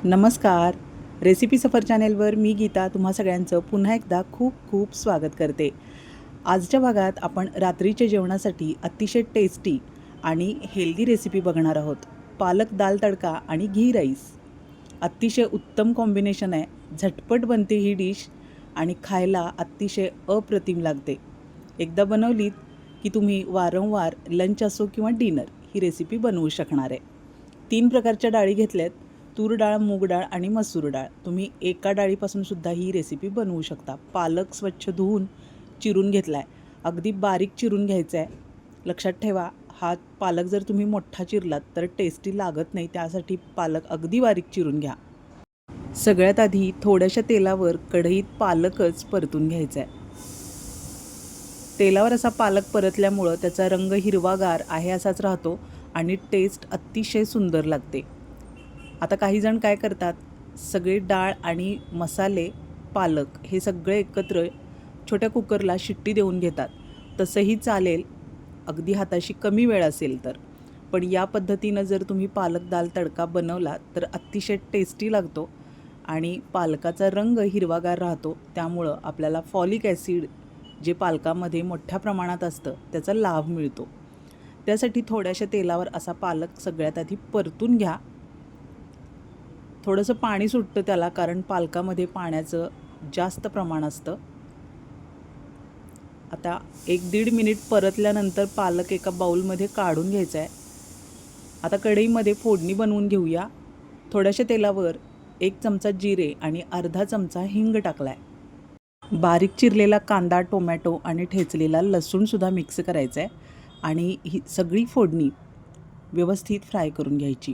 नमस्कार. रेसिपी सफर चॅनेलवर मी गीता तुम्हा सगळ्यांचं पुन्हा एकदा खूप खूप स्वागत करते. आजच्या भागात आपण रात्रीच्या जेवणासाठी अतिशय टेस्टी आणि हेल्दी रेसिपी बघणार आहोत. पालक दाल तडका आणि घी राईस. अतिशय उत्तम कॉम्बिनेशन आहे. झटपट बनते ही डिश आणि खायला अतिशय अप्रतिम लागते. एकदा बनवलीत की तुम्ही वारंवार लंच असो किंवा डिनर ही रेसिपी बनवू शकणार आहे. 3 प्रकारच्या डाळी घेतल्यात. तूर डाळ, मूग डाळ आणि मसूर डाळ. तुम्ही एका डाळीपासून सुद्धा ही रेसिपी बनवू शकता. पालक स्वच्छ धुवून चिरून घेतला आहे. अगदी बारीक चिरून घ्यायचा आहे. लक्षात ठेवा, हा पालक जर तुम्ही मोठा चिरलात तर टेस्टी लागत नाही. त्यासाठी पालक अगदी बारीक चिरून घ्या. सगळ्यात आधी थोड्याशा तेलावर कढईत पालकच परतून घ्यायचा आहे. तेलावर असा पालक परतल्यामुळं त्याचा रंग हिरवागार आहे असाच राहतो आणि टेस्ट अतिशय सुंदर लागते. आता काही जण काय करतात, सगळे डाळ आणि मसाले, पालक हे सगळे एकत्र छोट्या कुकरला शिट्टी देऊन घेतात. तसंही चालेल, अगदी हाताशी कमी वेळ असेल तर. पण या पद्धतीनं जर तुम्ही पालक दाल तडका बनवला तर अतिशय टेस्टी लागतो आणि पालकाचा रंग हिरवागार राहतो. त्यामुळं आपल्याला फॉलिक ॲसिड जे पालकामध्ये मोठ्या प्रमाणात असतं त्याचा लाभ मिळतो. त्यासाठी थोड्याशा तेलावर असा पालक सगळ्यात आधी परतून घ्या. थोडंसं पाणी सुटतं त्याला, कारण पालकामध्ये पाण्याचं जास्त प्रमाण असतं. आता 1-1.5 मिनिट परतल्यानंतर पालक एका बाउलमध्ये काढून घ्यायचा आहे. आता कढईमध्ये फोडणी बनवून घेऊया. थोड्याशा तेलावर 1 चमचा जिरे आणि अर्धा चमचा हिंग टाकला आहे. बारीक चिरलेला कांदा, टोमॅटो आणि ठेचलेला लसूणसुद्धा मिक्स करायचा आहे आणि ही सगळी फोडणी व्यवस्थित फ्राय करून घ्यायची.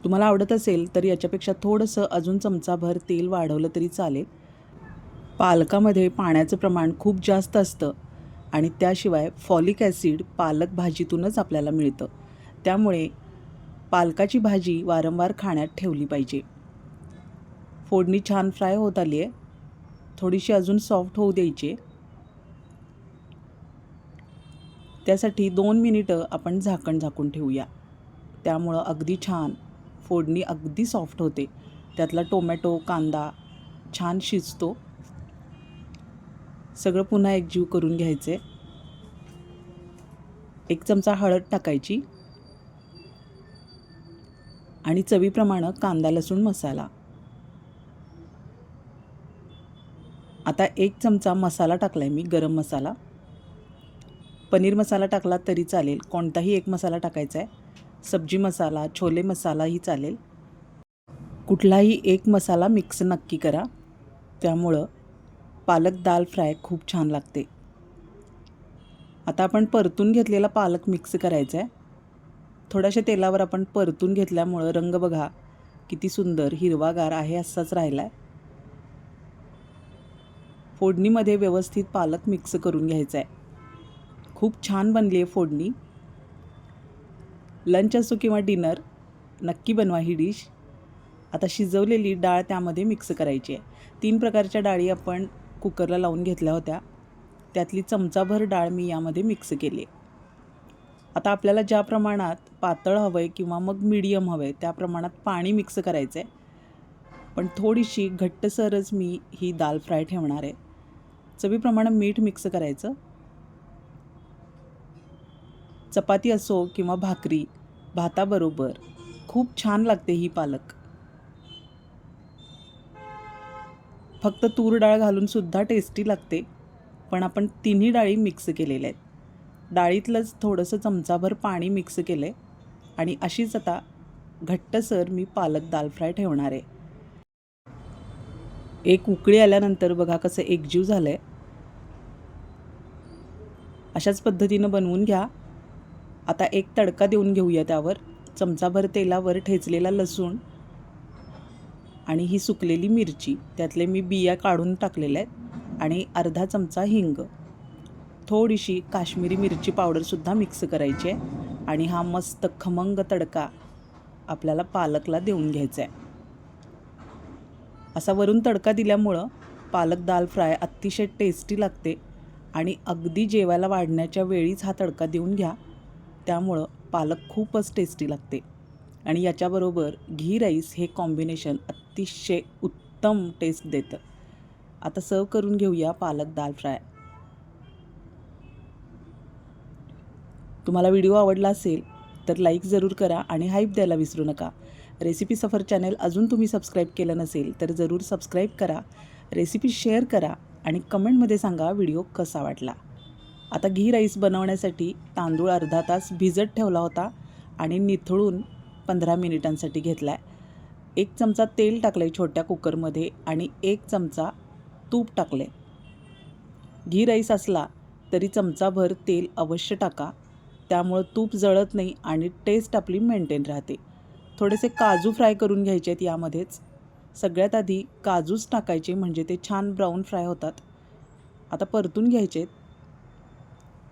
तुम्हाला आवडत असेल तर याच्यापेक्षा थोडंसं अजून चमचाभर तेल वाढवलं तरी चालेल. पालकामध्ये पाण्याचं प्रमाण खूप जास्त असतं आणि त्याशिवाय फॉलिक ॲसिड पालक भाजीतूनच आपल्याला मिळतं. त्यामुळे पालकाची भाजी वारंवार खाण्यात ठेवली पाहिजे. फोडणी छान फ्राय होत आली आहे. थोडीशी अजून सॉफ्ट होऊ द्यायची. त्यासाठी 2 मिनिटं आपण झाकून ठेवूया. त्यामुळं अगदी छान फोडणी अगदी सॉफ्ट होते. त्यातला टोमॅटो, कांदा छान शिजतो. सगळं पुन्हा एकजीव करून घ्यायचे. 1 चमचा हळद टाकायची आणि चवीप्रमाणे कांदा लसूण मसाला. आता 1 चमचा मसाला टाकला आहे मी, गरम मसाला. पनीर मसाला टाकला तरी चालेल, कोणताही एक मसाला टाकायचा आहे. सब्जी मसाला, छोले मसालाही चालेल. कुठलाही एक मसाला मिक्स नक्की करा. त्यामुळं पालक दाल फ्राय खूप छान लागते. आता आपण परतून घेतलेला पालक मिक्स करायचा आहे. थोड्याशा तेलावर आपण परतून घेतल्यामुळं रंग बघा किती सुंदर हिरवागार आहे असाच राहिला आहे. फोडणीमध्ये व्यवस्थित पालक मिक्स करून घ्यायचा आहे. खूप छान बनली आहे फोडणी. लंच असो किंवा डिनर नक्की बनवा ही डिश. आता शिजवलेली डाळ त्यामध्ये मिक्स करायची आहे. 3 प्रकारच्या डाळी आपण कुकरला लावून घेतल्या होत्या. त्यातली चमचाभर डाळ मी यामध्ये मिक्स केली आहे. आता आपल्याला ज्या प्रमाणात पातळ हवं आहे किंवा मग मीडियम हवं आहे त्या प्रमाणात पाणी मिक्स करायचं आहे. पण थोडीशी घट्टसरच मी ही दाल फ्राय ठेवणार आहे. चवीप्रमाणे मीठ मिक्स करायचं. चपाती असो किंवा भाकरी, भाताबरोबर खूप छान लागते ही पालक. फक्त तूर डाळ घालूनसुद्धा टेस्टी लागते, पण आपण तिन्ही डाळी मिक्स केलेल्या आहेत. डाळीतलंच थोडंसं चमचाभर पाणी मिक्स केलं आहे आणि अशीच आता घट्टसर मी पालक दाल फ्राय ठेवणार आहे. एक उकळी आल्यानंतर बघा कसं एकजीव झालं आहे. अशाच पद्धतीनं बनवून घ्या. आता एक तडका देऊन घेऊया. त्यावर चमचाभर तेलावर ठेचलेला लसूण आणि ही सुकलेली मिरची, त्यातले मी बिया काढून टाकलेल्या आहेत आणि अर्धा चमचा हिंग, थोडीशी काश्मीरी मिरची पावडरसुद्धा मिक्स करायची आहे आणि हा मस्त खमंग तडका आपल्याला पालकला देऊन घ्यायचा आहे. असा वरून तडका दिल्यामुळं पालक दाल फ्राय अतिशय टेस्टी लागते आणि अगदी जेवायला वाढण्याच्या वेळीच हा तडका देऊन घ्या. त्यामुळं पालक खूपच टेस्टी लागते आणि याच्याबरोबर घी राईस हे कॉम्बिनेशन अतिशय उत्तम टेस्ट देतं. आता सर्व करून घेऊया पालक दाल फ्राय. तुम्हाला व्हिडिओ आवडला असेल तर लाईक जरूर करा आणि हाईप द्यायला विसरू नका. रेसिपी सफर चॅनल अजून तुम्ही सबस्क्राईब केलं नसेल तर जरूर सबस्क्राईब करा, रेसिपी शेअर करा आणि कमेंटमध्ये सांगा व्हिडिओ कसा वाटला. आता घी राईस बनवण्यासाठी तांदूळ अर्धा तास भिजत ठेवला होता आणि निथळून 15 मिनिटांसाठी घेतला आहे. 1 चमचा तेल टाकलं आहे छोट्या कुकरमध्ये आणि 1 चमचा तूप टाकले. घी राईस असला तरी चमचाभर तेल अवश्य टाका, त्यामुळं तूप जळत नाही आणि टेस्ट आपली मेंटेन राहते. थोडेसे काजू फ्राय करून घ्यायचे आहेत यामध्येच. सगळ्यात आधी काजूच टाकायचे म्हणजे ते छान ब्राऊन फ्राय होतात. आता परतून घ्यायचे.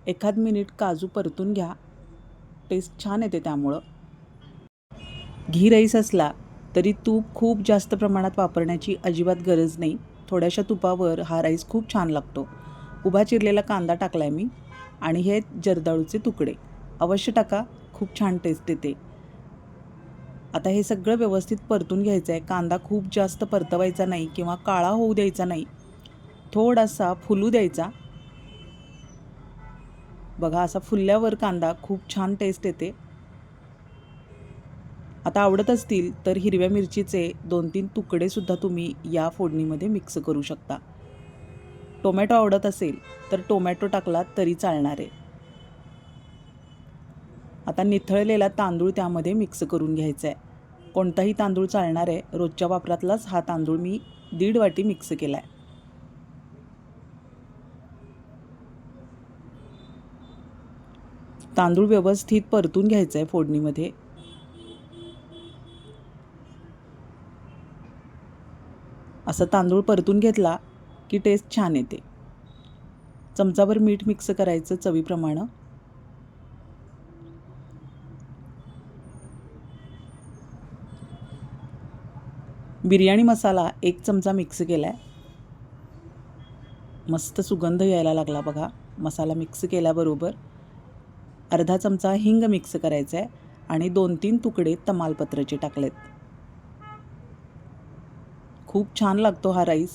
1 मिनिट काजू परतून घ्या, टेस्ट छान येते त्यामुळं. घी राईस असला तरी तूप खूप जास्त प्रमाणात वापरण्याची अजिबात गरज नाही. थोड्याशा तुपावर हा राईस खूप छान लागतो. उभा चिरलेला कांदा टाकला आहे मी आणि हे जर्दाळूचे तुकडे अवश्य टाका, खूप छान टेस्ट येते. आता हे सगळं व्यवस्थित परतून घ्यायचं आहे. कांदा खूप जास्त परतवायचा नाही किंवा काळा होऊ द्यायचा नाही, थोडासा फुलू द्यायचा. बघा, असा फुलल्यावर कांदा खूप छान टेस्ट येते. आता आवडत असतील तर हिरव्या मिरचीचे 2-3 तुकडेसुद्धा तुम्ही या फोडणीमध्ये मिक्स करू शकता. टोमॅटो आवडत असेल तर टोमॅटो टाकला तरी चालणार आहे. आता निथळलेला तांदूळ त्यामध्ये मिक्स करून घ्यायचा आहे. कोणताही तांदूळ चालणार आहे, रोजच्या वापरातलाच हा तांदूळ मी 1.5 वाटी मिक्स केला आहे. तांदूळ व्यवस्थित परतून घ्यायचा आहे फोडणीमध्ये. असं तांदूळ परतून घेतला की टेस्ट छान येते. चमचाभर मीठ मिक्स करायचं चवीप्रमाणे. बिर्याणी मसाला 1 चमचा मिक्स केला आहे. मस्त सुगंध यायला लागला बघा. मसाला मिक्स केल्याबरोबर अर्धा चमचा हिंग मिक्स करायचा आहे आणि 2-3 तुकडे तमालपत्राचे टाकलेत. खूप छान लागतो हा राईस.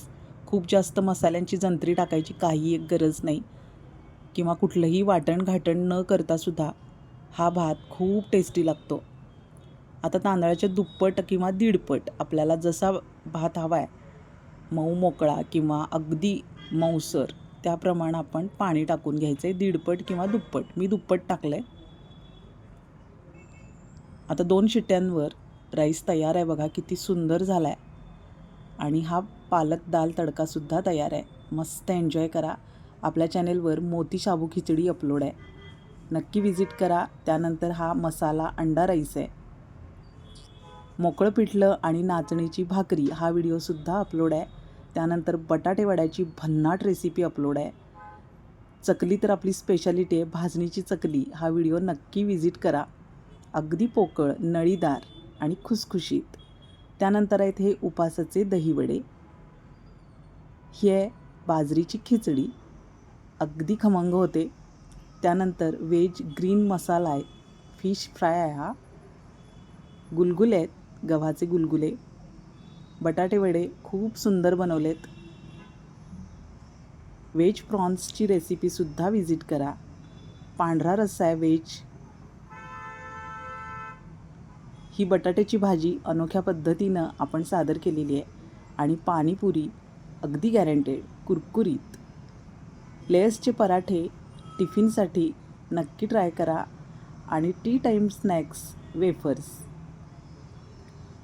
खूप जास्त मसाल्यांची जंत्री टाकायची काही एक गरज नाही किंवा कुठलंही वाटण घाटण न करतासुद्धा हा भात खूप टेस्टी लागतो. आता तांदळाच्या दुप्पट किंवा दीडपट आपल्याला जसा भात हवा आहे, मऊ मोकळा किंवा अगदी मऊसर, त्याप्रमाणे आपण पाणी टाकून घ्यायचं आहे. दीडपट किंवा दुप्पट, मी दुप्पट टाकलं आहे. आता 2 शिट्ट्यांवर राईस तयार आहे बघा, किती सुंदर झाला आहे. आणि हा पालक दाल तडकासुद्धा तयार आहे. मस्त एन्जॉय करा. आपल्या चॅनेलवर मोती शाबू खिचडी अपलोड आहे, नक्की विजिट करा. त्यानंतर हा मसाला अंडा राईस आहे. मोकळं पिठलं आणि नाचणीची भाकरी हा व्हिडिओसुद्धा अपलोड आहे. त्यानंतर बटाटे वड्याची भन्नाट रेसिपी अपलोड आहे. चकली तर आपली स्पेशालिटी आहे, भाजणीची चकली. हा व्हिडिओ नक्की विजिट करा. अगदी पोकळ, नळीदार आणि खुसखुशीत. त्यानंतर आहेत हे उपासाचे दहीवडे. ही आहे बाजरीची खिचडी, अगदी खमंग होते. त्यानंतर व्हेज ग्रीन मसाला आहे, फिश फ्राय आहे. हा गुलगुले आहेत, गव्हाचे गुलगुले. बटाटे वडे खूप सुंदर बनवलेत. व्हेज प्रॉन्सची रेसिपीसुद्धा विजिट करा. पांढरा रस्सा आहे व्हेज. ही बटाट्याची भाजी अनोख्या पद्धतीनं आपण सादर केलेली आहे. आणि पाणीपुरी अगदी गॅरंटेड, कुरकुरीत. लेयर्सचे पराठे टिफिनसाठी नक्की ट्राय करा. आणि टी टाईम स्नॅक्स वेफर्स.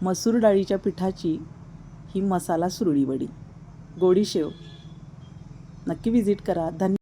मसूर डाळीच्या पिठाची ही मसाला सुरळी वडी, गोडी शेव. नक्की विजिट करा. धन्यवाद.